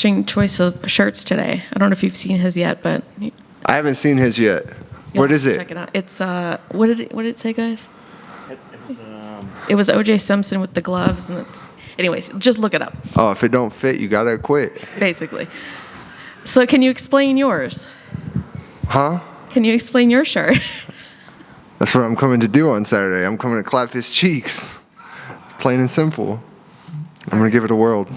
interesting choice of shirts today. I don't know if you've seen his yet, but I haven't seen his yet. What is it? Check it out. It's what did it say, guys? It was It was O.J. Simpson with the gloves, and anyways, just look it up. Oh, if it don't fit, you gotta quit. Basically. So, can you explain yours? Huh? Can you explain your shirt? That's what I'm coming to do on Saturday. I'm coming to clap his cheeks. Plain and simple. I'm gonna give it a whirl.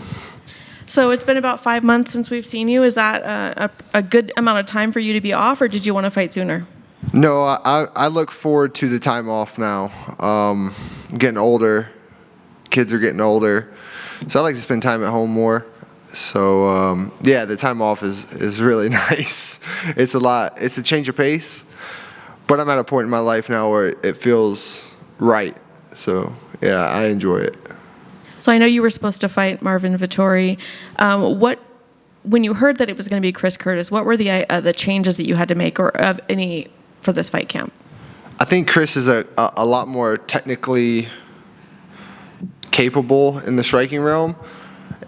So it's been about 5 months since we've seen you. Is that a good amount of time for you to be off, or did you want to fight sooner? No, I look forward to the time off now. I'm getting older. Kids are getting older. So I like to spend time at home more. So, yeah, the time off is really nice. It's a lot. It's a change of pace. But I'm at a point in my life now where it feels right. So, yeah, I enjoy it. So I know you were supposed to fight Marvin Vettori. When you heard that it was going to be Chris Curtis, what were the changes that you had to make, or of any, for this fight camp? I think Chris is a lot more technically capable in the striking realm.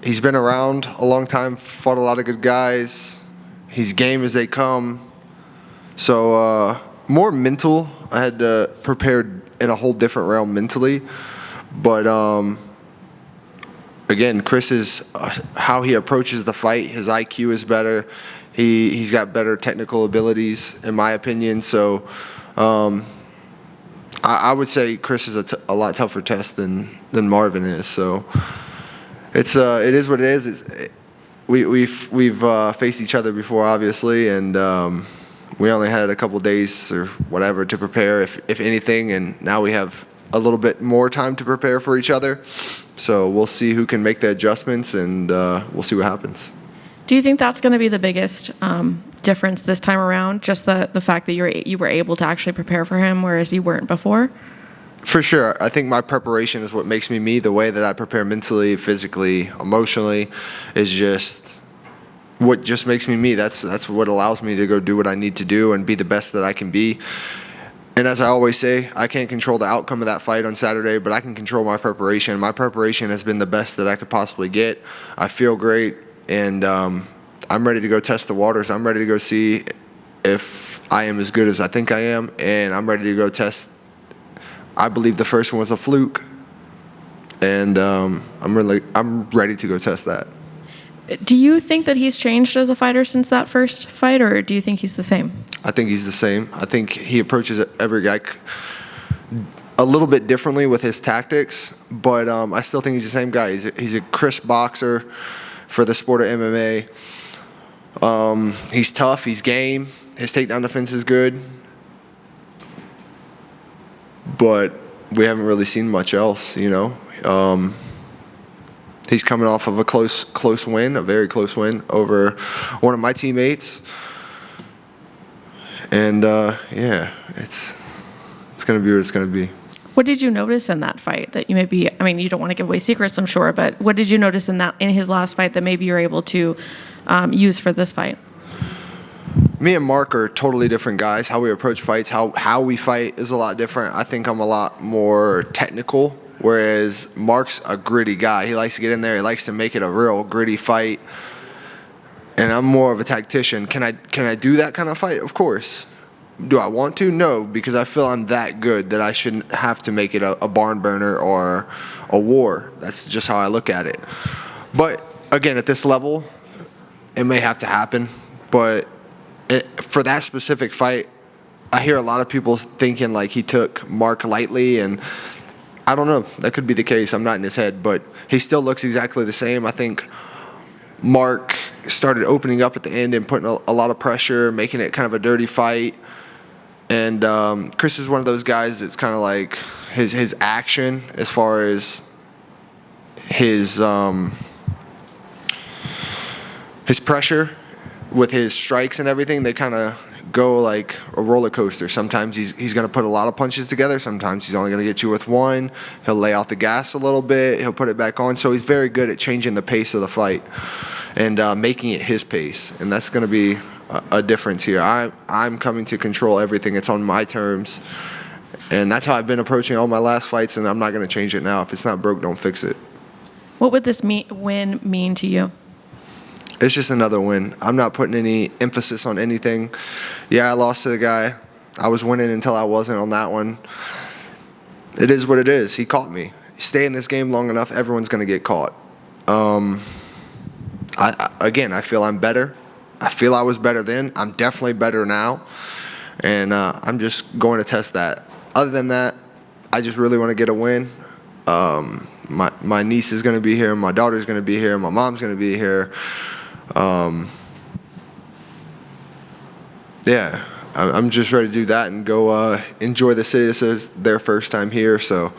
He's been around a long time, fought a lot of good guys. He's game as they come. So more mental. I had to prepare in a whole different realm mentally. But again, Chris is how he approaches the fight. His IQ is better. He's got better technical abilities, in my opinion. So I would say Chris is a lot tougher test than Marvin is. So it is what it is. We've faced each other before, obviously, and we only had a couple days or whatever to prepare, if anything, and now we have a little bit more time to prepare for each other. So we'll see who can make the adjustments, and we'll see what happens. Do you think that's going to be the biggest difference this time around? Just the fact that you were able to actually prepare for him, whereas you weren't before? For sure. I think my preparation is what makes me me. The way that I prepare mentally, physically, emotionally is just what just makes me me. That's what allows me to go do what I need to do and be the best that I can be. And as I always say, I can't control the outcome of that fight on Saturday, but I can control my preparation. My preparation has been the best that I could possibly get. I feel great, and I'm ready to go test the waters. I'm ready to go see if I am as good as I think I am, and I'm ready to go test. I believe the first one was a fluke, and I'm ready to go test that. Do you think that he's changed as a fighter since that first fight, or do you think he's the same? I think he's the same. I think he approaches every guy a little bit differently with his tactics, but I still think he's the same guy. He's a crisp boxer for the sport of MMA. He's tough. He's game. His takedown defense is good. But we haven't really seen much else, you know. He's coming off of a close win, a very close win over one of my teammates. And, yeah, it's going to be what it's going to be. What did you notice in that fight that you maybe, I mean, you don't want to give away secrets, I'm sure, but what did you notice in his last fight that maybe you're able to use for this fight? Me and Mark are totally different guys. How we approach fights, how we fight is a lot different. I think I'm a lot more technical, whereas Mark's a gritty guy. He likes to get in there. He likes to make it a real gritty fight. And I'm more of a tactician. Can I do that kind of fight? Of course. Do I want to? No, because I feel I'm that good that I shouldn't have to make it a barn burner or a war. That's just how I look at it. But, again, at this level, it may have to happen. But for that specific fight, I hear a lot of people thinking like he took Mark lightly, and I don't know. That could be the case. I'm not in his head, but he still looks exactly the same. I think Mark started opening up at the end and putting a lot of pressure, making it kind of a dirty fight. And Chris is one of those guys that's kind of like his action as far as his pressure with his strikes and everything, they kind of go like a roller coaster. Sometimes he's going to put a lot of punches together. Sometimes he's only going to get you with one. He'll lay out the gas a little bit. He'll put it back on. So he's very good at changing the pace of the fight and making it his pace. And that's going to be a difference here. I'm coming to control everything. It's on my terms. And that's how I've been approaching all my last fights, and I'm not going to change it now. If it's not broke, don't fix it. What would this win mean to you? It's just another win. I'm not putting any emphasis on anything. Yeah, I lost to the guy. I was winning until I wasn't on that one. It is what it is. He caught me. Stay in this game long enough, everyone's going to get caught. I feel I'm better. I feel I was better then. I'm definitely better now. And I'm just going to test that. Other than that, I just really want to get a win. My niece is going to be here. My daughter's going to be here. My mom's going to be here. Yeah, I'm just ready to do that and go enjoy the city. This is their first time here, so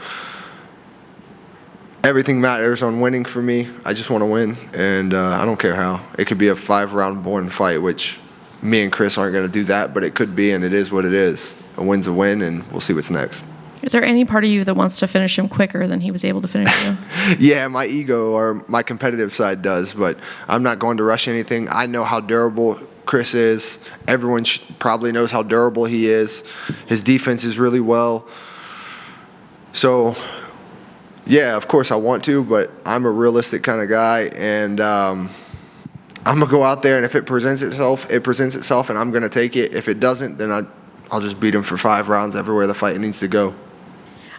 everything matters on winning for me. I just want to win, and I don't care how. It could be a 5-round boring fight, which me and Chris aren't going to do that, but it could be, and it is what it is. A win's a win, and we'll see what's next. Is there any part of you that wants to finish him quicker than he was able to finish you? Yeah, my ego or my competitive side does, but I'm not going to rush anything. I know how durable Chris is. Everyone probably knows how durable he is. His defense is really well. So, yeah, of course I want to, but I'm a realistic kind of guy, and I'm going to go out there, and if it presents itself, it presents itself, and I'm going to take it. If it doesn't, then I'll just beat him for 5 rounds everywhere the fight needs to go.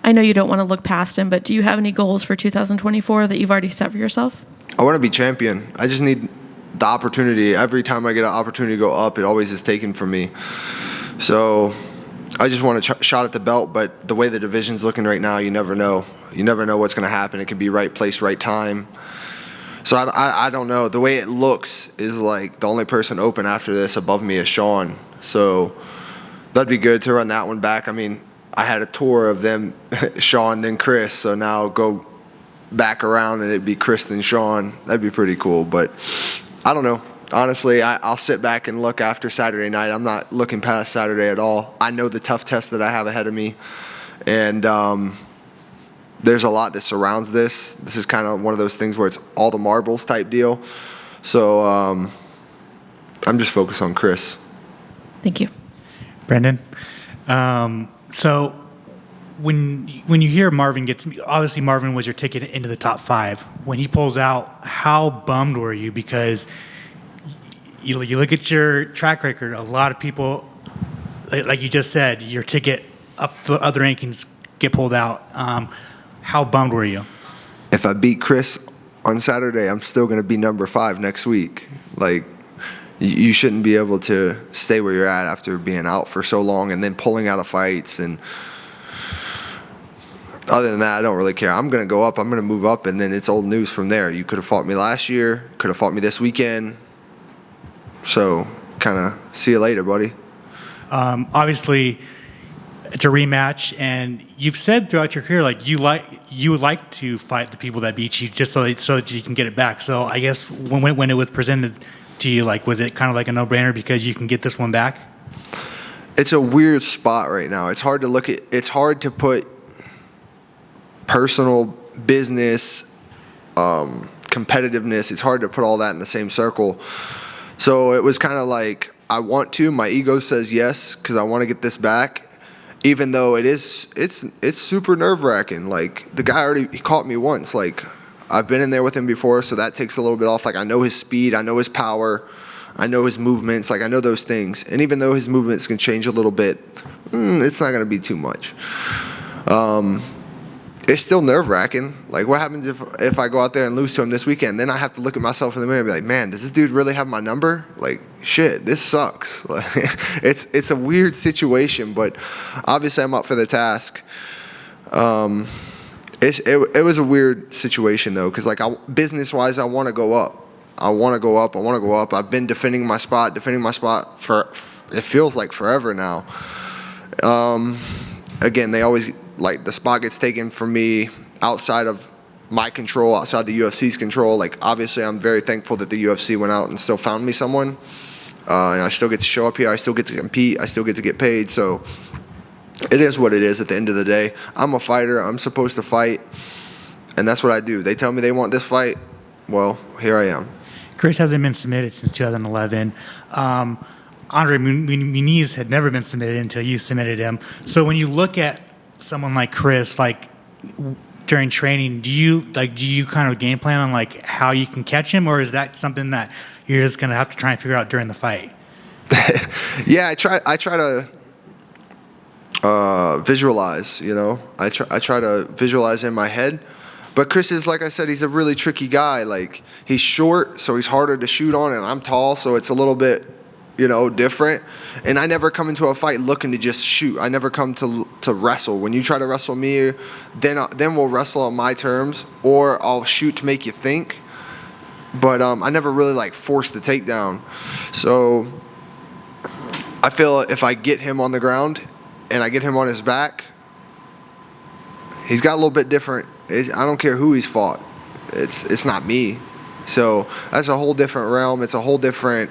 I know you don't want to look past him, but do you have any goals for 2024 that you've already set for yourself? I want to be champion. I just need the opportunity. Every time I get an opportunity to go up, it always is taken from me. So I just want a shot at the belt, but the way the division's looking right now, you never know. You never know what's going to happen. It could be right place, right time. So I don't know. The way it looks is like the only person open after this above me is Sean. So that'd be good to run that one back. I mean, I had a tour of them, Sean, then Chris, so now go back around and it'd be Chris, then Sean. That'd be pretty cool, but I don't know. Honestly, I'll sit back and look after Saturday night. I'm not looking past Saturday at all. I know the tough test that I have ahead of me, and there's a lot that surrounds this. This is kind of one of those things where it's all the marbles type deal. So I'm just focused on Chris. Thank you. Brendan, so when you hear Marvin gets, obviously Marvin was your ticket into the top 5. When he pulls out, how bummed were you? Because you look at your track record, a lot of people, like you just said, your ticket up the other rankings get pulled out. How bummed were you? If I beat Chris on Saturday, I'm still going to be number 5 next week. Like, you shouldn't be able to stay where you're at after being out for so long and then pulling out of fights. And other than that, I don't really care. I'm going to go up. I'm going to move up, and then it's old news from there. You could have fought me last year, could have fought me this weekend. So kind of see you later, buddy. Obviously, it's a rematch, and you've said throughout your career you would like to fight the people that beat you just so that you can get it back. So I guess when it was presented to you, was it kind of like a no-brainer because you can get this one back? It's a weird spot right now. It's hard to look at. It's hard to put personal, business, competitiveness. It's hard to put all that in the same circle. So it was kind of like I want to. My ego says yes because I want to get this back. Even though it's super nerve-wracking. Like, the guy he caught me once. Like, I've been in there with him before, so that takes a little bit off. Like, I know his speed, I know his power, I know his movements. Like, I know those things. And even though his movements can change a little bit, it's not going to be too much. It's still nerve-wracking. Like, what happens if I go out there and lose to him this weekend? Then I have to look at myself in the mirror and be like, man, does this dude really have my number? Like, shit, this sucks. Like, it's a weird situation, but obviously I'm up for the task. It was a weird situation, though, because, business-wise, I want to go up. I want to go up. I've been defending my spot for, it feels like forever now. Again, they always, the spot gets taken from me outside of my control, outside the UFC's control. Like, obviously, I'm very thankful that the UFC went out and still found me someone. And I still get to show up here. I still get to compete. I still get to get paid. So it is what it is at the end of the day. I'm a fighter. I'm supposed to fight. And that's what I do. They tell me they want this fight. Well, here I am. Chris hasn't been submitted since 2011. Andre Muniz had never been submitted until you submitted him. So when you look at someone like Chris, during training, do you kind of game plan on how you can catch him, or is that something that you're just going to have to try and figure out during the fight? Yeah, I try to visualize, I try to visualize in my head. But Chris is, like I said, he's a really tricky guy. Like, he's short, so he's harder to shoot on, and I'm tall, so it's a little bit, different. And I never come into a fight looking to just shoot. I never come to wrestle. When you try to wrestle me, then we'll wrestle on my terms, or I'll shoot to make you think. But I never really, force the takedown. So I feel if I get him on the ground and I get him on his back, he's got a little bit different. I don't care who he's fought. It's not me. So that's a whole different realm. It's a whole different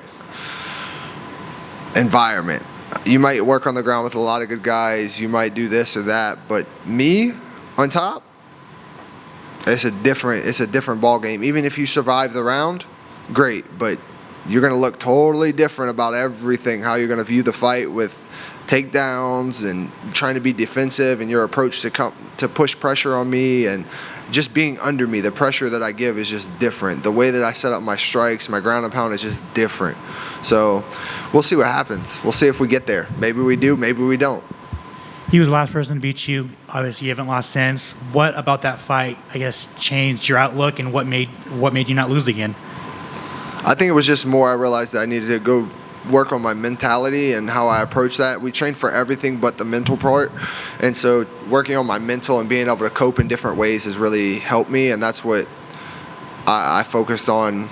environment. You might work on the ground with a lot of good guys. You might do this or that. But me on top, it's a different ball game. Even if you survive the round, great. But you're going to look totally different about everything, how you're going to view the fight with takedowns and trying to be defensive and your approach to push pressure on me and just being under me. The pressure that I give is just different. The way that I set up my strikes, my ground and pound is just different. So we'll see what happens. We'll see if we get there. Maybe we do, maybe we don't. He was the last person to beat you. Obviously, you haven't lost since. What about that fight, I guess, changed your outlook, and what made you not lose again? I think it was just more I realized that I needed to go work on my mentality and how I approach that. We train for everything but the mental part. And so working on my mental and being able to cope in different ways has really helped me. And that's what I focused on.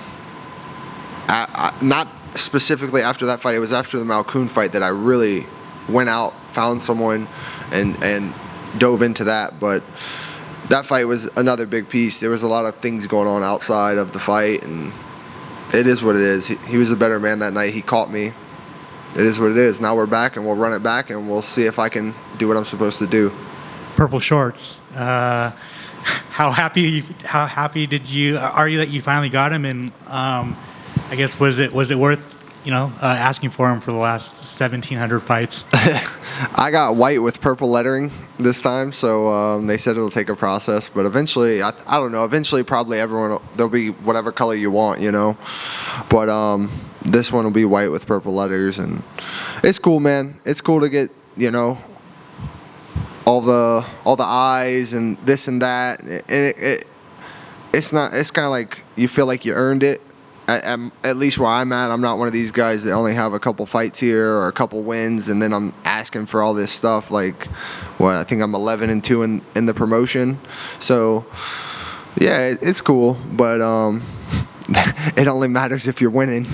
Not specifically after that fight. It was after the Malkoon fight that I really went out, found someone, and dove into that. But that fight was another big piece. There was a lot of things going on outside of the fight, and it is what it is. He was a better man that night. He caught me. It is what it is. Now we're back, and we'll run it back, and we'll see if I can do what I'm supposed to do. Purple shorts. How happy are you that you finally got him? And I guess was it worth asking for him for the last 1,700 fights? I got white with purple lettering this time, so they said it'll take a process, but eventually, I don't know, eventually probably there'll be whatever color you want, but this one will be white with purple letters, and it's cool, man. It's cool to get, all the eyes and this and that, and it's kind of like you feel like you earned it. At least where I'm at, I'm not one of these guys that only have a couple fights here or a couple wins, and then I'm asking for all this stuff. Like, I think I'm 11-2 in the promotion. So, yeah, it's cool, but it only matters if you're winning.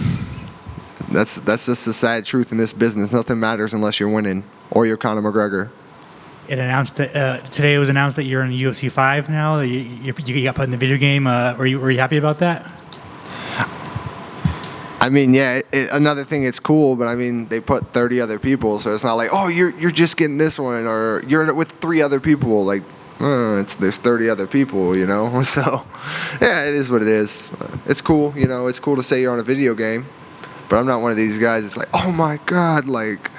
That's just the sad truth in this business. Nothing matters unless you're winning or you're Conor McGregor. It announced that today it was announced that you're in UFC 5 now. You got put in the video game. Were you happy about that? I mean, yeah, another thing, it's cool, but I mean, they put 30 other people, so it's not like, oh, you're just getting this one, or you're with 3 other people. Like, there's 30 other people, So, yeah, it is what it is. It's cool, It's cool to say you're on a video game, but I'm not one of these guys. It's like, oh my God, like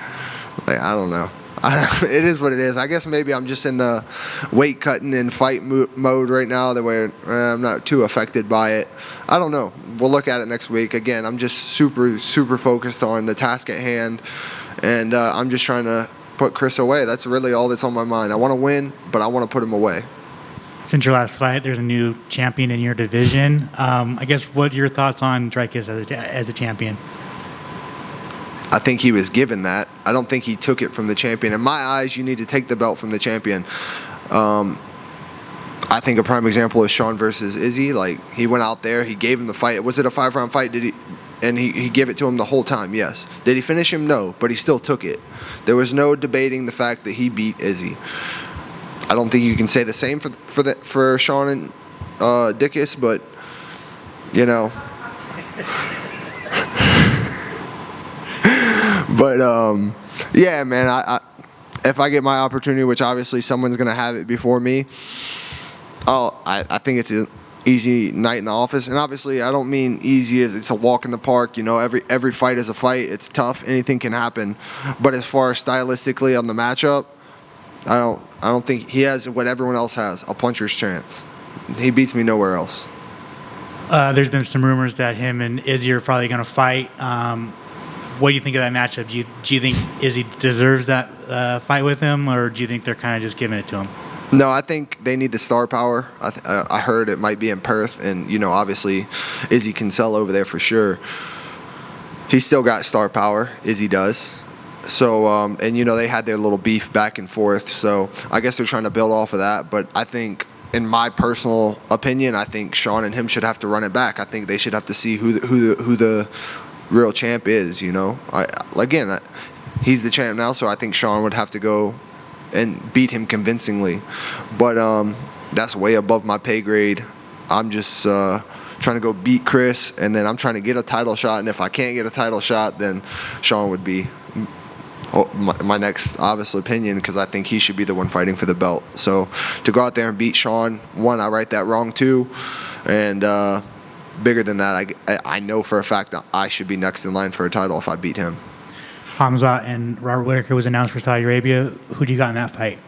I don't know. It is what it is. I guess maybe I'm just in the weight cutting and fight mode right now, the way I'm not too affected by it. I don't know. We'll look at it next week. Again, I'm just super, super focused on the task at hand, and I'm just trying to put Chris away. That's really all that's on my mind. I want to win, but I want to put him away. Since your last fight, there's a new champion in your division. I guess what are your thoughts on Dreykus as a champion? I think he was given that. I don't think he took it from the champion. In my eyes, you need to take the belt from the champion. I think a prime example is Sean versus Izzy. Like, he went out there, he gave him the fight. Was it a 5-round fight? And he gave it to him the whole time, yes. Did he finish him? No, but he still took it. There was no debating the fact that he beat Izzy. I don't think you can say the same for Sean and Dickus, but, But, yeah, man, if I get my opportunity, which obviously someone's going to have it before me, I think it's an easy night in the office. And obviously, I don't mean easy as it's a walk in the park. Every fight is a fight. It's tough. Anything can happen. But as far as stylistically on the matchup, I don't think he has what everyone else has, a puncher's chance. He beats me nowhere else. There's been some rumors that him and Izzy are probably going to fight. What do you think of that matchup? Do you think Izzy deserves that fight with him, or do you think they're kind of just giving it to him? No, I think they need the star power. I heard it might be in Perth, and obviously Izzy can sell over there for sure. He's still got star power. Izzy does. So, and they had their little beef back and forth. So I guess they're trying to build off of that. But I think, in my personal opinion, I think Sean and him should have to run it back. I think they should have to see who the real champ is. He's the champ now, so I think Sean would have to go and beat him convincingly. But that's way above my pay grade. I'm just trying to go beat Chris, and then I'm trying to get a title shot. And if I can't get a title shot, then Sean would be my next obvious opinion, because I think he should be the one fighting for the belt. So to go out there and beat Sean, one, I right that wrong too, and bigger than that, I know for a fact that I should be next in line for a title if I beat him. Hamza and Robert Whitaker was announced for Saudi Arabia. Who do you got in that fight?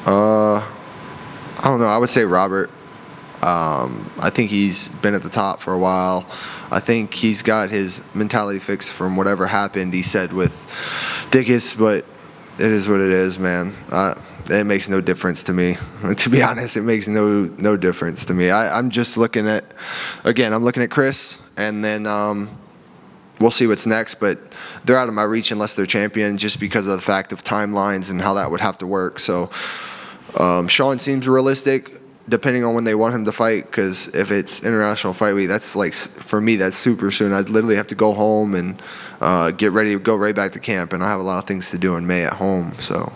I don't know. I would say Robert. I think he's been at the top for a while. I think he's got his mentality fixed from whatever happened, he said, with Dickus, but it is what it is, man. It makes no difference to me. To be honest, it makes no difference to me. I'm just looking at Chris, and then we'll see what's next, but they're out of my reach unless they're champion, just because of the fact of timelines and how that would have to work. So Sean seems realistic, depending on when they want him to fight, because if it's international fight week, that's for me, that's super soon. I'd literally have to go home and get ready to go right back to camp, and I have a lot of things to do in May at home. So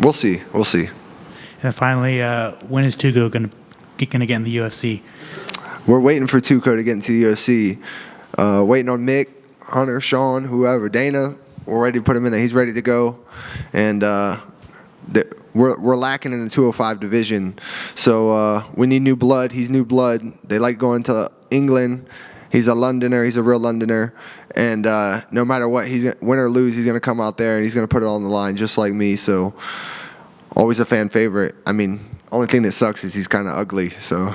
we'll see. And finally, when is Tugo going to get in the UFC? We're waiting for Tuco to get into the UFC. Waiting on Mick, Hunter, Sean, whoever, Dana. We're ready to put him in there. He's ready to go, and we're lacking in the 205 division, so we need new blood. He's new blood. They like going to England. He's a Londoner. He's a real Londoner, and no matter what, win or lose, he's going to come out there and he's going to put it on the line, just like me. So always a fan favorite. I mean, only thing that sucks is he's kind of ugly. So.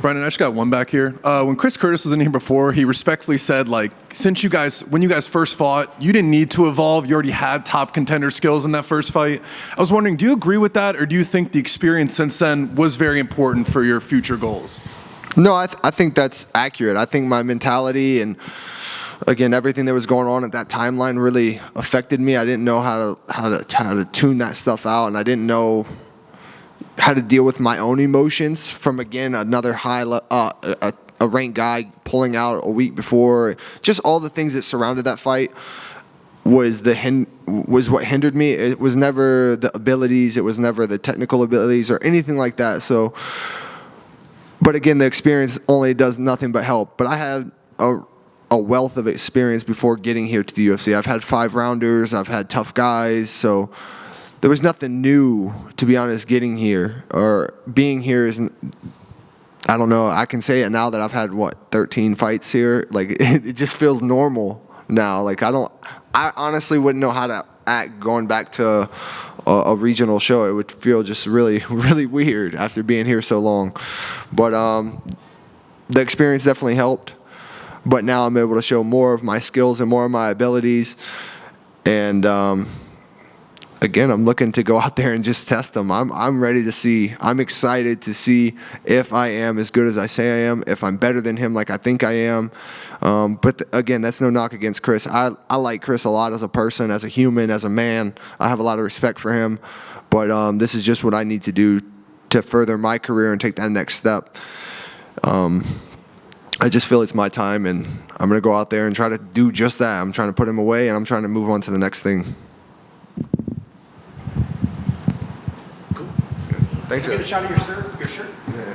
Brendan, I just got one back here. When Chris Curtis was in here before, he respectfully said, when you guys first fought, you didn't need to evolve. You already had top contender skills in that first fight. I was wondering, do you agree with that, or do you think the experience since then was very important for your future goals? No, I think that's accurate. I think my mentality and, again, everything that was going on at that timeline really affected me. I didn't know how to tune that stuff out, and I didn't know how to deal with my own emotions from, again, another a ranked guy pulling out a week before. Just all the things that surrounded that fight was what hindered me. It was never the abilities, it was never the technical abilities or anything like that. So, but again, the experience only does nothing but help. But I had a wealth of experience before getting here to the UFC. I've had 5-rounders, I've had tough guys, so there was nothing new, to be honest, getting here or being here. I don't know. I can say it now that I've had 13 fights here. It just feels normal now. I honestly wouldn't know how to act going back to a regional show. It would feel just really, really weird after being here so long. But the experience definitely helped. But now I'm able to show more of my skills and more of my abilities. And again, I'm looking to go out there and just test them. I'm ready to see. I'm excited to see if I am as good as I say I am, if I'm better than him like I think I am. But again, that's no knock against Chris. I like Chris a lot as a person, as a human, as a man. I have a lot of respect for him. But this is just what I need to do to further my career and take that next step. I just feel it's my time, and I'm going to go out there and try to do just that. I'm trying to put him away, and I'm trying to move on to the next thing. Cool. Thanks, Get a guys. shot of your shirt. Yeah.